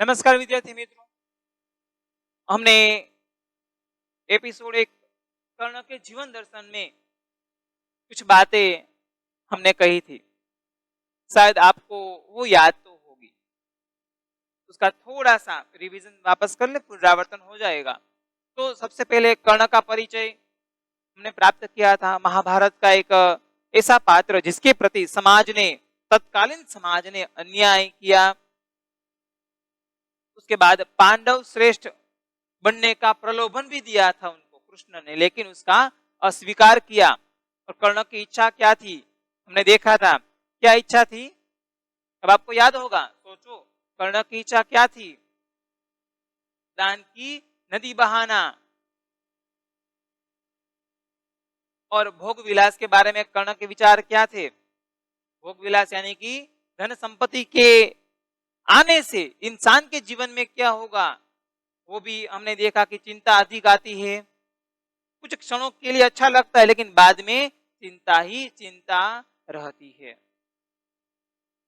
नमस्कार विद्यार्थी मित्रों, हमने एपिसोड एक कर्ण के जीवन दर्शन में कुछ बातें हमने कही थी। शायद आपको वो याद तो होगी, उसका थोड़ा सा रिवीजन वापस कर ले, पुनरावर्तन हो जाएगा। तो सबसे पहले कर्ण का परिचय हमने प्राप्त किया था। महाभारत का एक ऐसा पात्र जिसके प्रति तत्कालीन समाज ने अन्याय किया। उसके बाद पांडव श्रेष्ठ बनने का प्रलोभन भी दिया था उनको कृष्ण ने, लेकिन उसका अस्वीकार किया। और कर्ण की इच्छा क्या थी हमने देखा था। क्या इच्छा थी? अब आपको याद होगा, सोचो, कर्ण की इच्छा क्या थी? दान की नदी बहाना। और भोग विलास के बारे में कर्ण के विचार क्या थे? भोग विलास यानी कि धन संपत्ति के आने से इंसान के जीवन में क्या होगा, वो भी हमने देखा कि चिंता अधिक आती है। कुछ क्षणों के लिए अच्छा लगता है, लेकिन बाद में चिंता ही चिंता रहती है।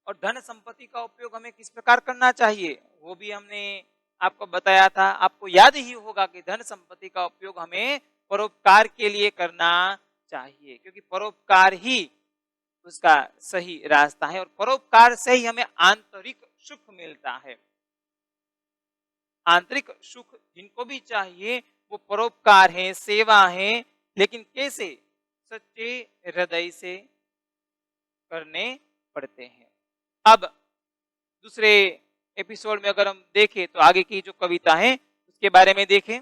और धन संपत्ति का उपयोग हमें किस प्रकार करना चाहिए, वो भी हमने आपको बताया था। आपको याद ही होगा कि धन संपत्ति का उपयोग हमें परोपकार के लिए करना चाहिए, क्योंकि परोपकार ही उसका सही रास्ता है। और परोपकार से ही हमें आंतरिक सुख मिलता है। आंतरिक सुख जिनको भी चाहिए वो परोपकार है, सेवा है, लेकिन कैसे? सच्चे हृदय से करने पड़ते हैं। अब दूसरे एपिसोड में अगर हम देखें तो आगे की जो कविता है उसके बारे में देखें।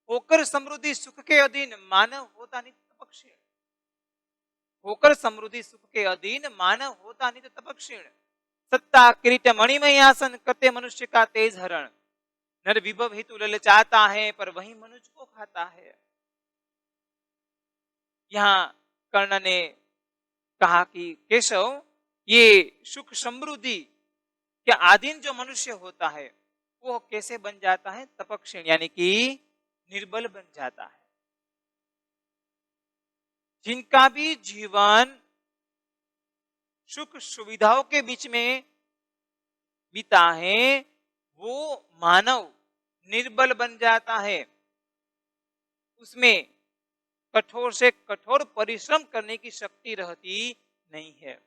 होकर समृद्धि सुख के अधीन मानव होता नित्य तपक्षीण। होकर समृद्धि सुख के अधीन मानव होता नित्य तपक्षीण। सत्ता किरीट मणिमय आसन करते मनुष्य का तेज हरण। नर विभव हेतु ललचाता है, पर वही मनुष्य को खाता है। यहाँ कर्ण ने कहा कि केशव, ये सुख समृद्धि के अधीन जो मनुष्य होता है वो कैसे बन जाता है? तपक्षीण यानी कि निर्बल बन जाता है। जिनका भी जीवन सुख सुविधाओं के बीच में बीता है वो मानव निर्बल बन जाता है। उसमें कठोर से कठोर परिश्रम करने की शक्ति रहती नहीं है।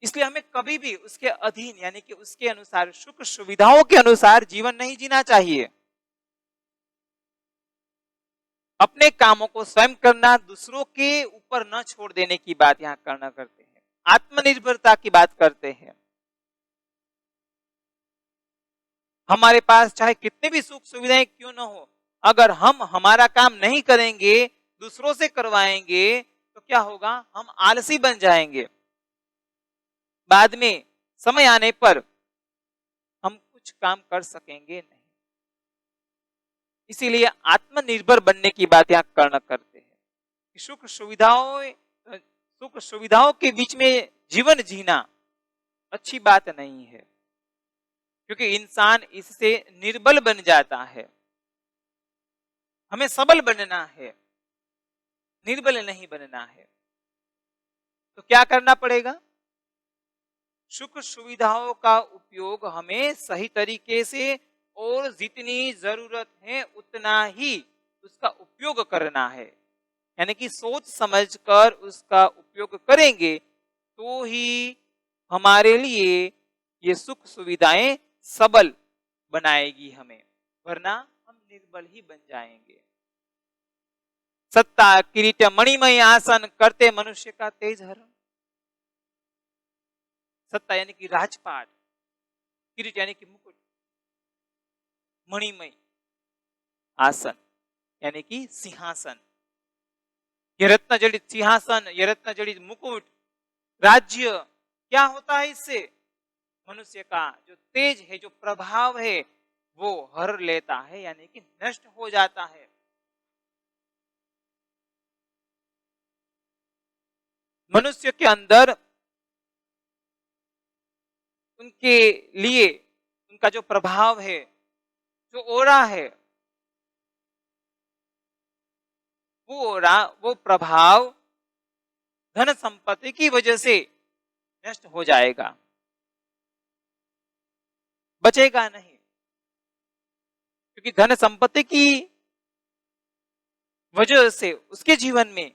इसलिए हमें कभी भी उसके अधीन यानी कि उसके अनुसार, सुख सुविधाओं के अनुसार जीवन नहीं जीना चाहिए। अपने कामों को स्वयं करना, दूसरों के ऊपर न छोड़ देने की बात यहाँ करना करते हैं। आत्मनिर्भरता की बात करते हैं। हमारे पास चाहे कितने भी सुख सुविधाएं क्यों न हो, अगर हम हमारा काम नहीं करेंगे, दूसरों से करवाएंगे, तो क्या होगा? हम आलसी बन जाएंगे। बाद में समय आने पर हम कुछ काम कर सकेंगे नहीं। इसीलिए आत्मनिर्भर बनने की बात यहाँ कर्ण करते हैं। सुख सुविधाओं के बीच में जीवन जीना अच्छी बात नहीं है, क्योंकि इंसान इससे निर्बल बन जाता है। हमें सबल बनना है, निर्बल नहीं बनना है। तो क्या करना पड़ेगा? सुख सुविधाओं का उपयोग हमें सही तरीके से और जितनी जरूरत है उतना ही उसका उपयोग करना है। यानी कि सोच समझकर उसका उपयोग करेंगे तो ही हमारे लिए ये सुख सुविधाएं सबल बनाएगी हमें, वरना हम निर्बल ही बन जाएंगे। सत्ता किरीट मणिमय आसन करते मनुष्य का तेज हरण। सत्ता यानी कि राजपाट, किरीट यानी कि मुकुट, मणिमय आसन यानी कि सिंहासन। ये रत्न जड़ित सिंहासन, ये रत्न जड़ित मुकुट, राज्य, क्या होता है इससे? मनुष्य का जो तेज है, जो प्रभाव है, वो हर लेता है, यानी कि नष्ट हो जाता है। मनुष्य के अंदर उनके लिए उनका जो प्रभाव है, जो ओरा है, वो ओरा, वो प्रभाव धन संपत्ति की वजह से नष्ट हो जाएगा। बचेगा नहीं, क्योंकि धन संपत्ति की वजह से उसके जीवन में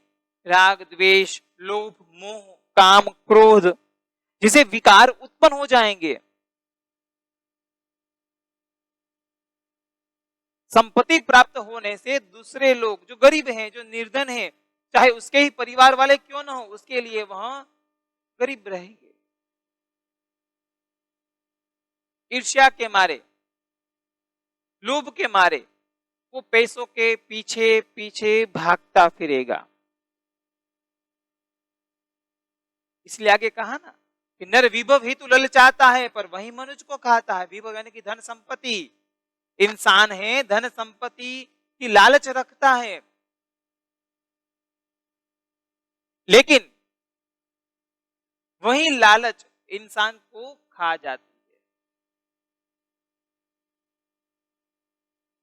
राग, द्वेष, लोभ, मोह, काम, क्रोध जिसे विकार उत्पन्न हो जाएंगे। संपत्ति प्राप्त होने से दूसरे लोग जो गरीब हैं, जो निर्धन हैं, चाहे उसके ही परिवार वाले क्यों न हो, उसके लिए वह गरीब रहेंगे। ईर्ष्या के मारे, लोभ के मारे वो पैसों के पीछे पीछे भागता फिरेगा। इसलिए आगे कहा ना कि नर विभव हेतु ललचाता है पर वही मनुष्य को खाता है। विभव यानी कि धन संपत्ति। इंसान है, धन संपत्ति की लालच रखता है, लेकिन वही लालच इंसान को खा जाती है।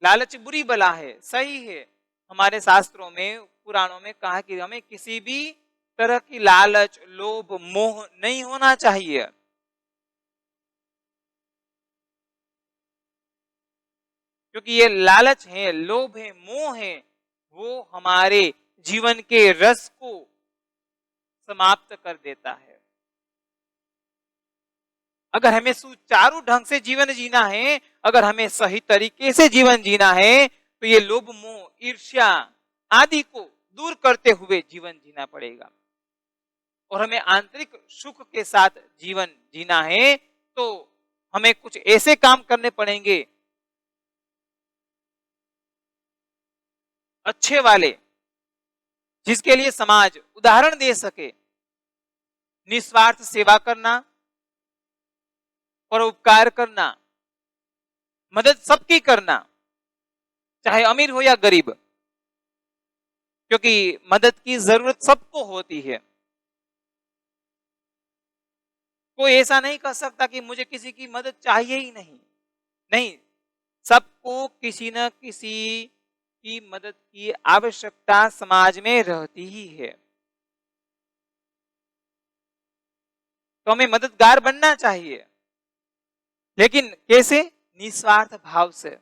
लालच बुरी बला है, सही है। हमारे शास्त्रों में, पुराणों में कहा कि हमें किसी भी तरह की लालच, लोभ, मोह नहीं होना चाहिए। क्योंकि ये लालच है, लोभ है, मोह है, वो हमारे जीवन के रस को समाप्त कर देता है। अगर हमें सुचारू ढंग से जीवन जीना है, अगर हमें सही तरीके से जीवन जीना है, तो ये लोभ, मोह, ईर्ष्या आदि को दूर करते हुए जीवन जीना पड़ेगा। और हमें आंतरिक सुख के साथ जीवन जीना है तो हमें कुछ ऐसे काम करने पड़ेंगे अच्छे वाले, जिसके लिए समाज उदाहरण दे सके। निस्वार्थ सेवा करना, परोपकार करना, मदद सबकी करना, चाहे अमीर हो या गरीब, क्योंकि मदद की जरूरत सबको होती है। कोई ऐसा नहीं कह सकता कि मुझे किसी की मदद चाहिए ही नहीं। नहीं, सबको किसी न किसी की मदद की आवश्यकता समाज में रहती ही है। तो हमें मददगार बनना चाहिए, लेकिन कैसे? निस्वार्थ भाव से।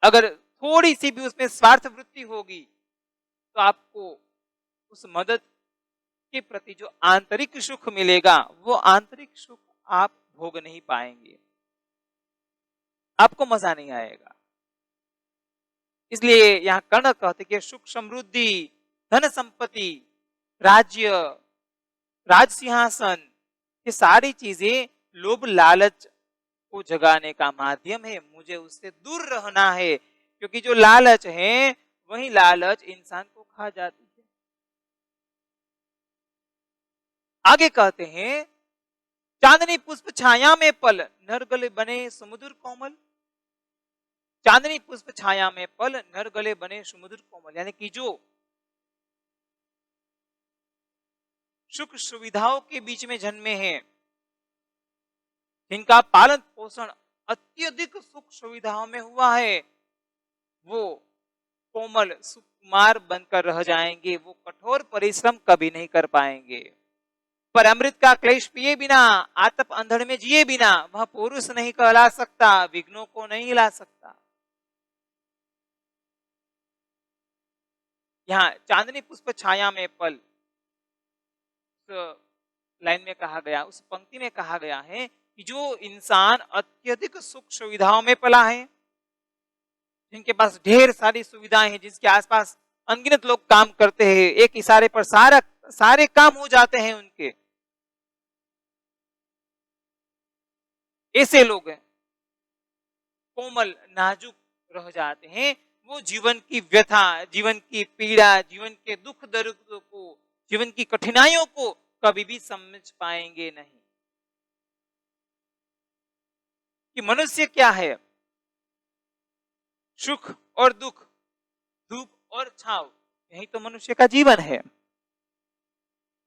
अगर थोड़ी सी भी उसमें स्वार्थ वृत्ति होगी तो आपको उस मदद के प्रति जो आंतरिक सुख मिलेगा, वो आंतरिक सुख आप भोग नहीं पाएंगे, आपको मजा नहीं आएगा। इसलिए यहां कर्ण कहते कि सुख, समृद्धि, धन संपत्ति, राज्य, राज सिंहासन, ये सारी चीजें लोभ लालच को जगाने का माध्यम है। मुझे उससे दूर रहना है, क्योंकि जो लालच है वही लालच इंसान को खा जाती है। आगे कहते हैं, चांदनी पुष्प छाया में पल, नर गले बने समुद्र कोमल। चांदनी पुष्प छाया में पल, नर गले बने समुद्र कोमल, यानी कि जो सुख सुविधाओं के बीच में जन्मे हैं, जिनका पालन पोषण अत्यधिक सुख सुविधाओं में हुआ है, वो कोमल सुकुमार बनकर रह जाएंगे। वो कठोर परिश्रम कभी नहीं कर पाएंगे। पर अमृत का क्लेश पिए बिना, आतप अंधड़ में जिए बिना वह पुरुष नहीं कहला सकता, विघ्नों को नहीं हिला सकता। यहाँ चांदनी पुष्प छाया में पल, लाइन में कहा गया, उस पंक्ति में कहा गया है कि जो इंसान अत्यधिक सुख सुविधाओं में पला है, जिनके पास ढेर सारी सुविधाएं हैं, जिसके आसपास अनगिनत लोग काम करते हैं, एक इशारे पर सारे काम हो जाते हैं उनके, ऐसे लोग हैं कोमल नाजुक रह जाते हैं। वो जीवन की व्यथा, जीवन की पीड़ा, जीवन के दुख दर्द को, जीवन की कठिनाइयों को कभी भी समझ पाएंगे नहीं कि मनुष्य क्या है। सुख और दुख, धूप और छांव, यही तो मनुष्य का जीवन है।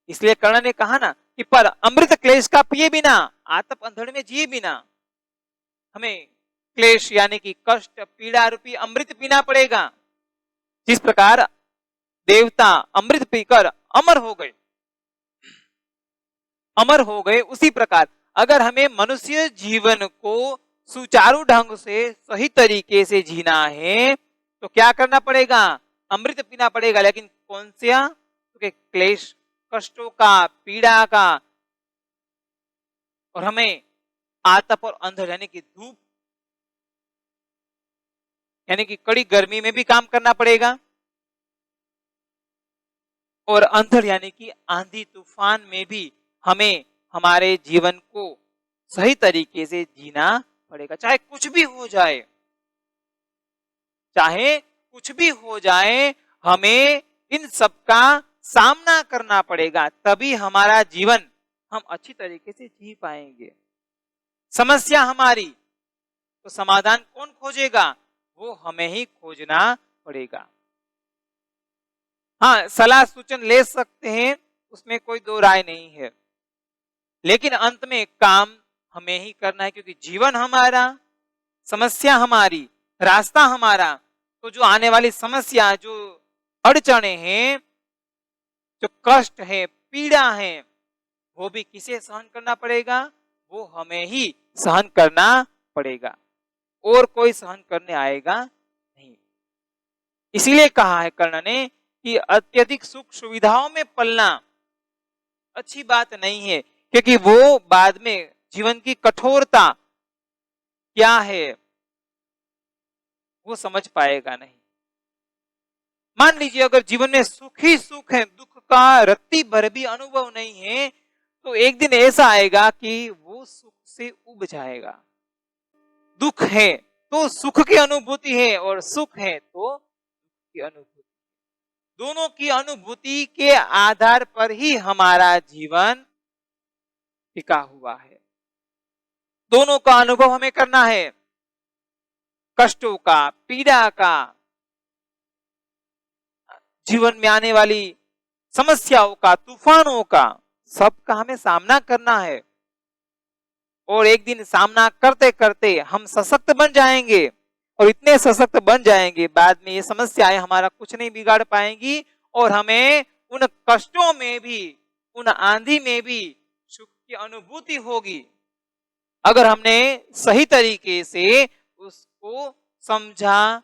इसलिए कर्ण ने कहा ना कि पर अमृत क्लेश का पिए बिना, आतप अंधड़ में जिए बिना हमें क्लेश यानी कि कष्ट, पीड़ा रूपी अमृत पीना पड़ेगा। जिस प्रकार देवता अमृत पीकर अमर हो गए, उसी प्रकार अगर हमें मनुष्य जीवन को सुचारू ढंग से सही तरीके से जीना है तो क्या करना पड़ेगा? अमृत पीना पड़ेगा। लेकिन कौन सा? तो क्लेश, कष्टों का, पीड़ा का, और हमें आतप और अंधर यानी कि धूप यानी कि कड़ी गर्मी में भी काम करना पड़ेगा, और अंधर यानी कि आंधी तूफान में भी हमें हमारे जीवन को सही तरीके से जीना पड़ेगा। चाहे कुछ भी हो जाए, चाहे कुछ भी हो जाए, हमें इन सब का सामना करना पड़ेगा, तभी हमारा जीवन हम अच्छी तरीके से जी पाएंगे। समस्या हमारी, तो समाधान कौन खोजेगा? वो हमें ही खोजना पड़ेगा। हाँ, सलाह सूचन ले सकते हैं, उसमें कोई दो राय नहीं है, लेकिन अंत में काम हमें ही करना है, क्योंकि जीवन हमारा, समस्या हमारी, रास्ता हमारा। तो जो आने वाली समस्या, जो अड़चने हैं, जो कष्ट है, पीड़ा है, वो भी किसे सहन करना पड़ेगा? वो हमें ही सहन करना पड़ेगा, और कोई सहन करने आएगा नहीं। इसीलिए कहा है कर्ण ने कि अत्यधिक सुख सुविधाओं में पलना अच्छी बात नहीं है, क्योंकि वो बाद में जीवन की कठोरता क्या है वो समझ पाएगा नहीं। मान लीजिए अगर जीवन में सुख ही सुख है, दुख का रत्ती भर भी अनुभव नहीं है, तो एक दिन ऐसा आएगा कि वो सुख से उब जाएगा। दुख है तो सुख की अनुभूति है, और सुख है तो दुख की अनुभूति। दोनों की अनुभूति के आधार पर ही हमारा जीवन टिका हुआ है। दोनों का अनुभव हमें करना है, कष्टों का, पीड़ा का, जीवन में आने वाली समस्याओं का, तूफानों का, सबका हमें सामना करना है। और एक दिन सामना करते करते हम सशक्त बन जाएंगे, और इतने सशक्त बन जाएंगे, बाद में ये समस्याएं हमारा कुछ नहीं बिगाड़ पाएंगी, और हमें उन कष्टों में भी, उन आंधी में भी सुख की अनुभूति होगी, अगर हमने सही तरीके से उसको समझा।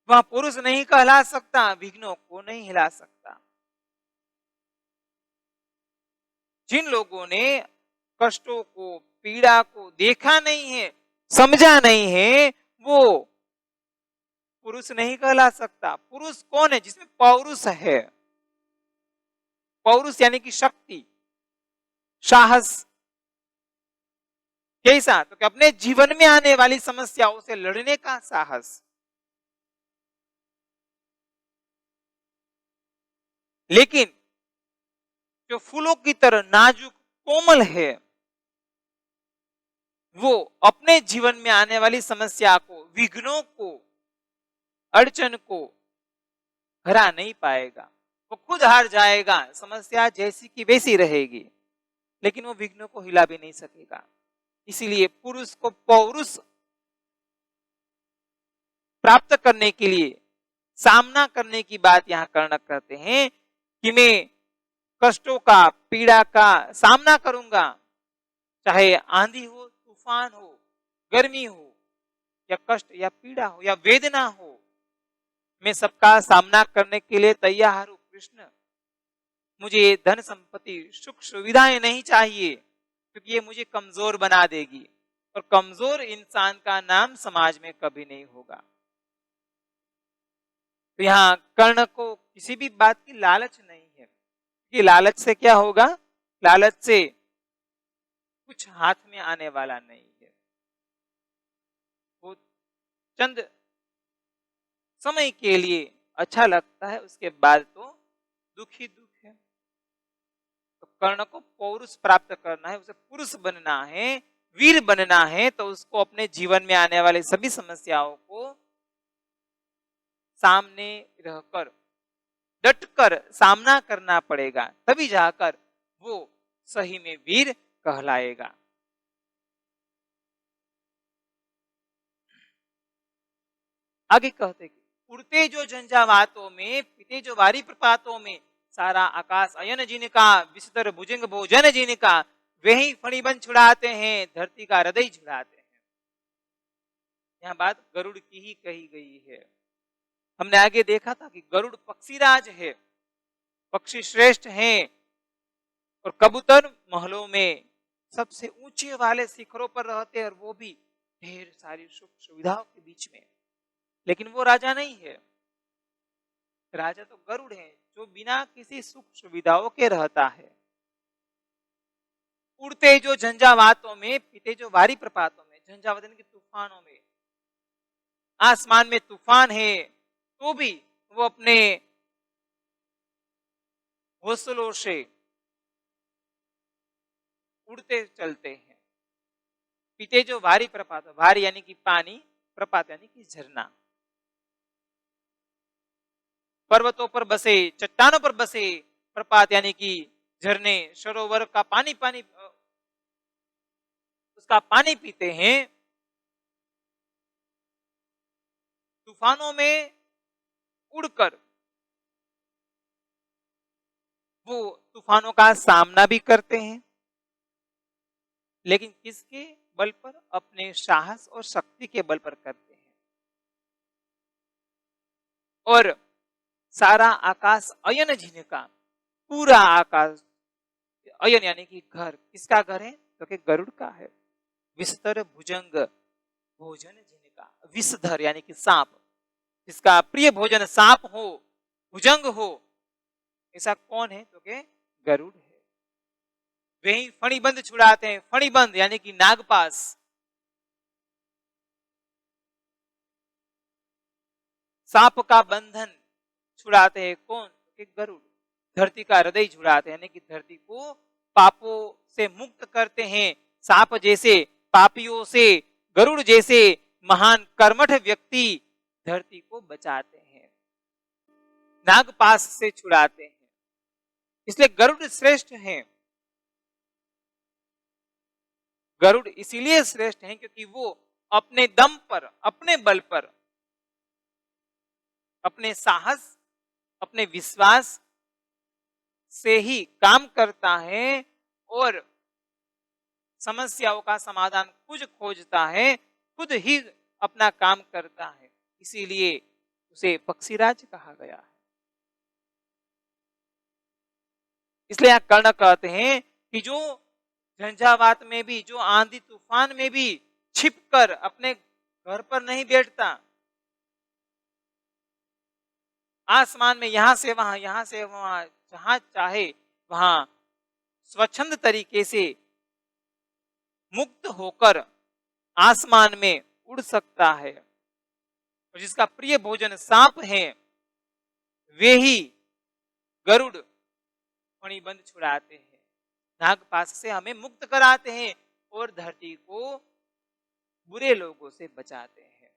वह पुरुष नहीं कहला सकता, विघ्नों को नहीं हिला सकता। जिन लोगों ने कष्टों को, पीड़ा को देखा नहीं है, समझा नहीं है, वो पुरुष नहीं कहला सकता। पुरुष कौन है? जिसमें पौरुष है। पौरुष यानी कि शक्ति, साहस। कैसा? तो कि अपने जीवन में आने वाली समस्याओं से लड़ने का साहस। लेकिन जो फूलों की तरह नाजुक, कोमल है, वो अपने जीवन में आने वाली समस्या को, विघ्नों को, अड़चन को हरा नहीं पाएगा। वो खुद हार जाएगा, समस्या जैसी की वैसी रहेगी, लेकिन वो विघ्नों को हिला भी नहीं सकेगा। इसीलिए पुरुष को पौरुष प्राप्त करने के लिए, सामना करने की बात यहाँ कर्ण कहते हैं कि मैं कष्टों का, पीड़ा का सामना करूंगा, चाहे आंधी हो, तूफान हो, गर्मी हो, या कष्ट या पीड़ा हो, या वेदना हो, मैं सबका सामना करने के लिए तैयार हूं कृष्ण। मुझे धन संपत्ति, सुख सुविधाएं नहीं चाहिए, क्योंकि ये मुझे कमजोर बना देगी, और कमजोर इंसान का नाम समाज में कभी नहीं होगा। तो यहाँ कर्ण को किसी भी बात की लालच नहीं है, कि लालच से क्या होगा? लालच से कुछ हाथ में आने वाला नहीं है। वो चंद समय के लिए अच्छा लगता है, उसके बाद तो दुख ही दुख है। तो कर्ण को पौरुष प्राप्त करना है, उसे पुरुष बनना है, वीर बनना है, तो उसको अपने जीवन में आने वाले सभी समस्याओं को सामने रहकर, डटकर सामना करना पड़ेगा, तभी जाकर वो सही में वीर कहलाएगा। आगे कहते कि उड़ते जो झंझावातों में, पीते जो वारी प्रपातों में, सारा आकाश अयन जिनका, विस्तर भुजंग भोजन जिनका, वही फणिबन छुड़ाते हैं, धरती का हृदय छुड़ाते हैं। यह बात गरुड़ की ही कही गई है। हमने आगे देखा था कि गरुड़ पक्षीराज है, पक्षी श्रेष्ठ हैं, और कबूतर महलों में सबसे ऊंचे वाले शिखरों पर रहते हैं, और वो भी ढेर सारी सुख सुविधाओं के बीच में। लेकिन वो राजा नहीं है, राजा तो गरुड़ है, जो बिना किसी सुख सुविधाओं के रहता है। उड़ते जो झंझावातों में, पीते जो भारी प्रपातों में, झंझावात यानी कि तूफानों में, आसमान में तूफान है तो भी वो अपने घोंसलों से उड़ते चलते हैं। पीते जो भारी प्रपात, भारी यानी कि पानी, प्रपात यानी कि झरना, पर्वतों पर बसे, चट्टानों पर बसे प्रपात यानी कि झरने, सरोवर का पानी पानी उसका पानी पीते हैं। तूफानों में उड़कर वो तूफानों का सामना भी करते हैं, लेकिन किसके बल पर? अपने साहस और शक्ति के बल पर करते हैं। और सारा आकाश अयन जिनका, पूरा आकाश अयन यानी कि घर, किसका घर है? तो कि गरुड़ का है। विस्तर भुजंग भोजन जिनका, विषधर यानी कि सांप, जिसका प्रिय भोजन सांप हो, भुजंग हो, ऐसा कौन है? तो कि गरुड़ है। वही फणिबंद छुड़ाते हैं, फणिबंद यानी कि नागपास, सांप का बंधन छुड़ाते हैं कौन? तो कि गरुड़। धरती का हृदय छुड़ाते हैं, यानी कि धरती को पापों से मुक्त करते हैं। सांप जैसे पापियों से गरुड़ जैसे महान कर्मठ व्यक्ति धरती को बचाते हैं, नागपास से छुड़ाते हैं। इसलिए गरुड़ श्रेष्ठ हैं। गरुड़ इसीलिए श्रेष्ठ हैं क्योंकि वो अपने दम पर, अपने बल पर, अपने साहस, अपने विश्वास से ही काम करता है और समस्याओं का समाधान खुद खोजता है, खुद ही अपना काम करता है। इसीलिए उसे पक्षीराज कहा गया है। इसलिए यहां कर्ण कहते हैं कि जो झंझावात में भी, जो आंधी तूफान में भी छिपकर अपने घर पर नहीं बैठता, आसमान में यहां से वहां, यहां से वहां, जहां चाहे वहां स्वच्छंद तरीके से मुक्त होकर आसमान में उड़ सकता है। और जिसका प्रिय भोजन सांप है, वे ही गरुड़ फणिबंद छुड़ाते हैं, नागपाश से हमें मुक्त कराते हैं और धरती को बुरे लोगों से बचाते हैं।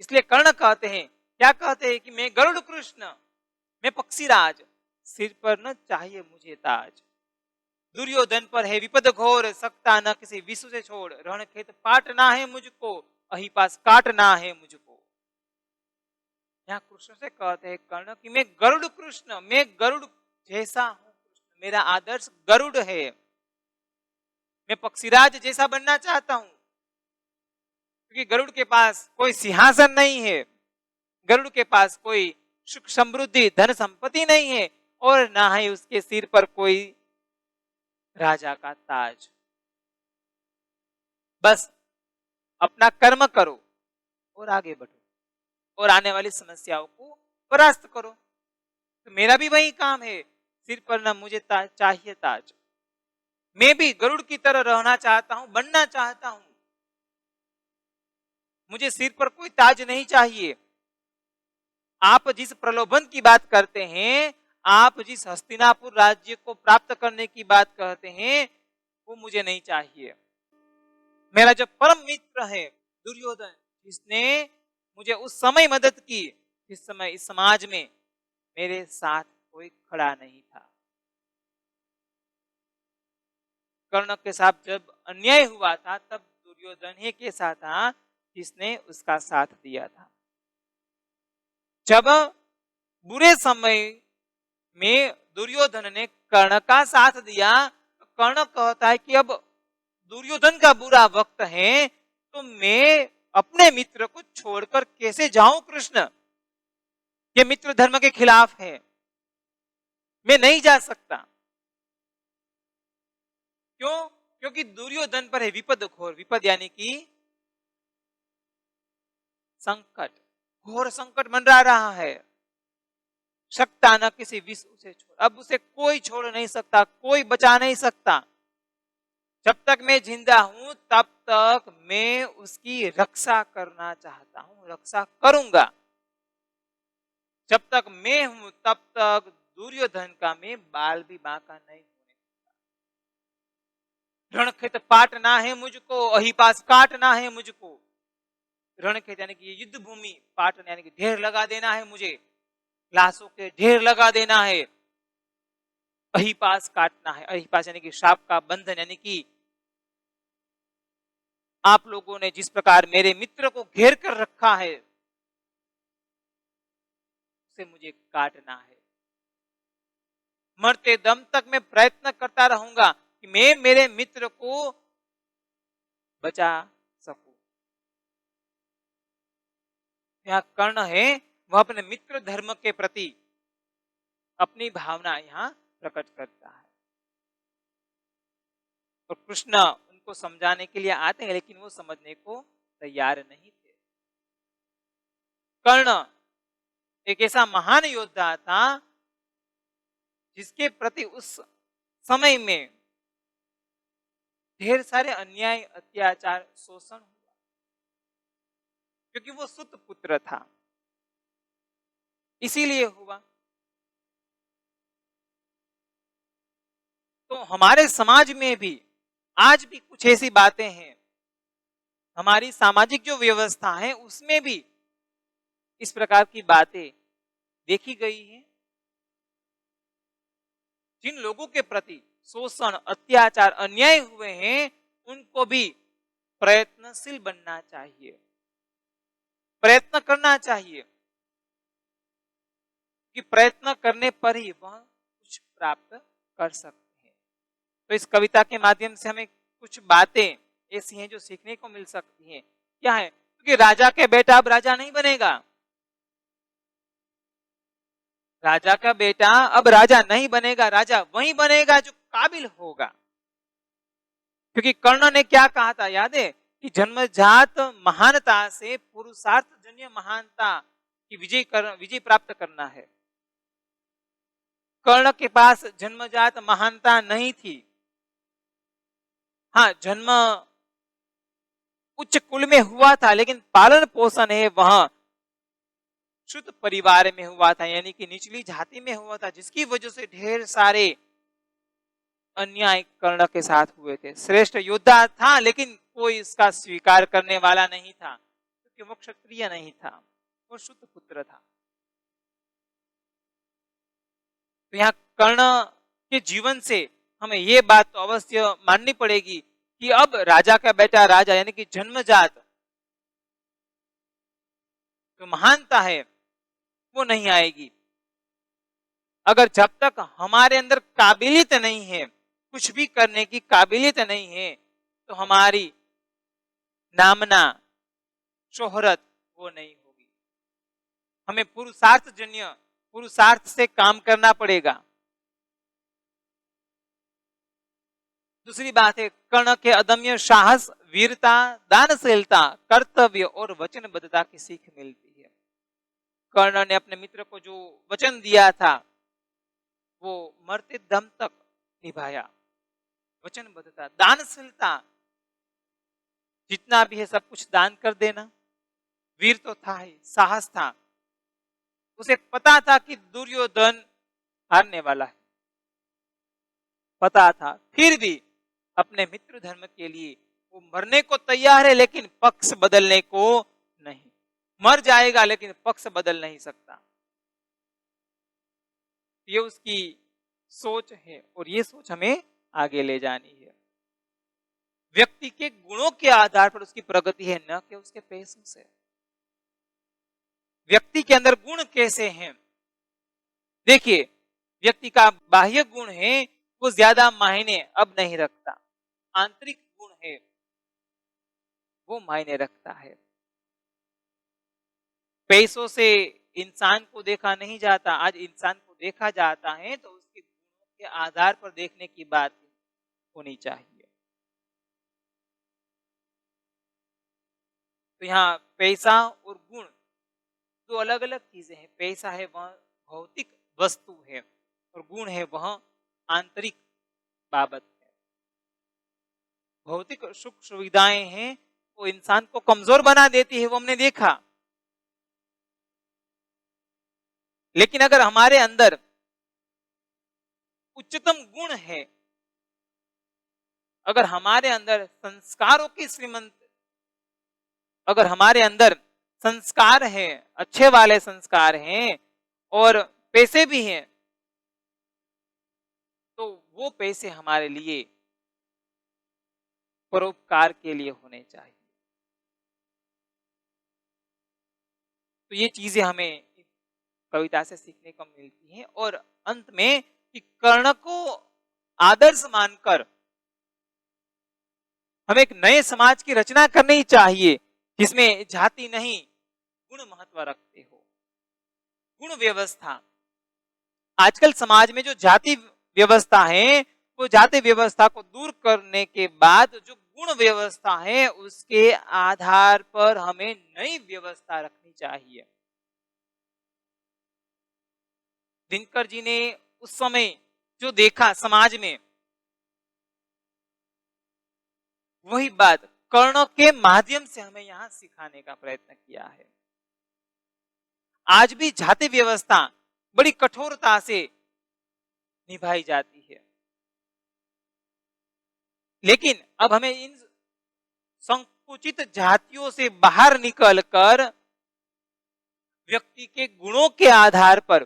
इसलिए कर्ण कहते हैं, क्या कहते हैं? कि मैं गरुड़ कृष्ण, मैं पक्षीराज, सिर पर न चाहिए मुझे ताज। दुर्योधन पर है विपद घोर, सकता न किसी विश्व से छोड़, रण खेत पाटना है मुझको, अही पास काटना है मुझको। यहाँ कृष्ण से कहते हैं कर्ण कि मैं गरुड़ कृष्ण, मैं गरुड़ जैसा हूं कृष्ण, मेरा आदर्श गरुड़ है। मैं पक्षीराज जैसा बनना चाहता हूं, क्योंकि गरुड़ के पास कोई सिंहासन नहीं है, गरुड़ के पास कोई सुख समृद्धि धन संपत्ति नहीं है, और ना ही उसके सिर पर कोई राजा का ताज। बस अपना कर्म करो और आगे बढ़ो और आने वाली समस्याओं को परास्त करो। तो मेरा भी वही काम है, सिर पर ना मुझे ताज चाहिए ताज, मैं भी गरुड़ की तरह रहना चाहता हूं, बनना चाहता हूं। मुझे सिर पर कोई ताज नहीं चाहिए। आप जिस प्रलोभन की बात करते हैं, आप जिस हस्तिनापुर राज्य को प्राप्त करने की बात कहते हैं, वो मुझे नहीं चाहिए। मेरा जो परम मित्र है दुर्योधन, जिसने मुझे उस समय मदद की जिस समय इस समाज में मेरे साथ कोई खड़ा नहीं था। कर्ण के साथ जब अन्याय हुआ था, तब दुर्योधन ही के साथ था जिसने उसका साथ दिया था। जब बुरे समय में दुर्योधन ने कर्ण का साथ दिया, तो कर्ण कहता है कि अब दुर्योधन का बुरा वक्त है, तो मैं अपने मित्र को छोड़कर कैसे जाऊं कृष्ण, ये मित्र धर्म के खिलाफ है, मैं नहीं जा सकता। क्यों? क्योंकि दुर्योधन पर है विपद घोर, विपद यानी कि संकट, घोर संकट मंडरा रहा है, सकता न किसी विष उसे छोड़, अब उसे कोई छोड़ नहीं सकता, कोई बचा नहीं सकता। जब तक मैं जिंदा हूं तब तक मैं उसकी रक्षा करना चाहता हूं, रक्षा करूंगा। जब तक मैं हूं तब तक दुर्योधन का मैं बाल भी बांका नहीं होने। रणखेत पाटना है मुझको, अहिपास काटना है मुझको। रणखेत यानी कि युद्ध भूमि, पाटना यानी कि ढेर लगा देना है मुझे, लाशों के ढेर लगा देना है। अहिपास काटना है, अहिपास यानी कि शाप का बंधन, यानी कि आप लोगों ने जिस प्रकार मेरे मित्र को घेर कर रखा है उसे मुझे काटना है। मरते दम तक मैं प्रयत्न करता रहूंगा कि मैं मेरे मित्र को बचा सकूं। यहाँ कर्ण है वह अपने मित्र धर्म के प्रति अपनी भावना यहाँ प्रकट करता है, और कृष्ण उनको समझाने के लिए आते हैं, लेकिन वो समझने को तैयार नहीं थे। कर्ण एक ऐसा महान योद्धा था जिसके प्रति उस समय में ढेर सारे अन्याय, अत्याचार, शोषण हुआ, क्योंकि वो सुत पुत्र था, इसीलिए हुआ। तो हमारे समाज में भी आज भी कुछ ऐसी बातें हैं, हमारी सामाजिक जो व्यवस्था है उसमें भी इस प्रकार की बातें देखी गई है। जिन लोगों के प्रति शोषण, अत्याचार, अन्याय हुए हैं उनको भी प्रयत्नशील बनना चाहिए, प्रयत्न करना चाहिए, कि प्रयत्न करने पर ही वह कुछ प्राप्त कर सकते हैं। तो इस कविता के माध्यम से हमें कुछ बातें ऐसी हैं जो सीखने को मिल सकती हैं। क्या है? क्योंकि राजा के बेटा अब राजा नहीं बनेगा, राजा का बेटा अब राजा नहीं बनेगा, राजा वही बनेगा जो काबिल होगा। क्योंकि कर्ण ने क्या कहा था याद है कि जन्मजात महानता से पुरुषार्थ जन्य महानता की विजय प्राप्त करना है। कर्ण के पास जन्मजात महानता नहीं थी, हाँ जन्म उच्च कुल में हुआ था, लेकिन पालन पोषण है वह शुद्ध परिवार में हुआ था, यानी कि निचली जाति में हुआ था, जिसकी वजह से ढेर सारे अन्याय कर्ण के साथ हुए थे। श्रेष्ठ योद्धा था लेकिन कोई इसका स्वीकार करने वाला नहीं था, क्योंकि वो क्षत्रिय नहीं था, वो शुद्ध पुत्र था। तो यहाँ कर्ण के जीवन से हमें ये बात तो अवश्य माननी पड़ेगी कि अब राजा का बेटा राजा, यानी कि जन्मजात जो महानता है वो नहीं आएगी। अगर जब तक हमारे अंदर काबिलियत नहीं है, कुछ भी करने की काबिलियत नहीं है, तो हमारी नामना, शोहरत वो नहीं होगी। हमें पुरुषार्थ से काम करना पड़ेगा। दूसरी बात है कर्ण के अदम्य साहस, वीरता, दानशीलता, कर्तव्य और वचनबद्धता की सीख मिलती है। कर्ण ने अपने मित्र को जो वचन दिया था वो मरते दम तक निभाया। वचनबद्धता, दानशीलता, जितना भी है सब कुछ दान कर देना। वीर तो था ही, साहस था, उसे पता था कि दुर्योधन हारने वाला है, पता था, फिर भी अपने मित्र धर्म के लिए वो मरने को तैयार है, लेकिन पक्ष बदलने को नहीं। मर जाएगा लेकिन पक्ष बदल नहीं सकता। ये उसकी सोच है और ये सोच हमें आगे ले जानी है। व्यक्ति के गुणों के आधार पर उसकी प्रगति है, न कि उसके पैसों से। व्यक्ति के अंदर गुण कैसे हैं देखिए, व्यक्ति का बाह्य गुण है वो ज्यादा मायने अब नहीं रखता, आंतरिक गुण है वो मायने रखता है। पैसों से इंसान को देखा नहीं जाता, आज इंसान को देखा जाता है तो उसके गुणों के आधार पर देखने की बात होनी चाहिए। तो यहाँ पैसा और गुण दो अलग अलग चीजें हैं। पैसा है वह भौतिक वस्तु है और गुण है वह आंतरिक बाबत है। भौतिक सुख सुविधाएं हैं वो इंसान को कमजोर बना देती है, वो हमने देखा। लेकिन अगर हमारे अंदर उच्चतम गुण है, अगर हमारे अंदर संस्कारों की श्रीमंत, अगर हमारे अंदर संस्कार है, अच्छे वाले संस्कार हैं और पैसे भी हैं, तो वो पैसे हमारे लिए परोपकार के लिए होने चाहिए। तो ये चीजें हमें कविता से सीखने को मिलती हैं। और अंत में कि कर्ण को आदर्श मानकर हमें एक नए समाज की रचना करनी चाहिए जिसमें जाति नहीं गुण महत्व रखते हो। गुण व्यवस्था, आजकल समाज में जो जाति व्यवस्था है वो जाति व्यवस्था को दूर करने के बाद जो गुण व्यवस्था है उसके आधार पर हमें नई व्यवस्था रखनी चाहिए। दिनकर जी ने उस समय जो देखा समाज में, वही बात कर्ण के माध्यम से हमें यहां सिखाने का प्रयत्न किया है। आज भी जाति व्यवस्था बड़ी कठोरता से निभाई जाती है, लेकिन अब हमें इन संकुचित जातियों से बाहर निकलकर व्यक्ति के गुणों के आधार पर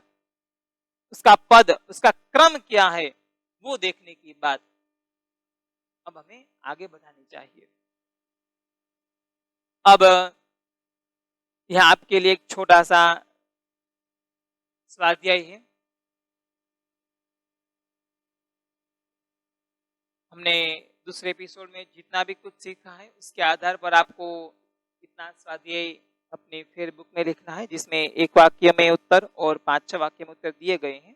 उसका पद, उसका क्रम क्या है वो देखने की बात अब हमें आगे बढ़ानी चाहिए। अब यहां आपके लिए एक छोटा सा स्वाध्याय है। हमने दूसरे एपिसोड में जितना भी कुछ सीखा है उसके आधार पर आपको इतना स्वाध्याय अपने फेसबुक में लिखना है जिसमें एक वाक्य में उत्तर और 5-6 वाक्य में उत्तर दिए गए हैं।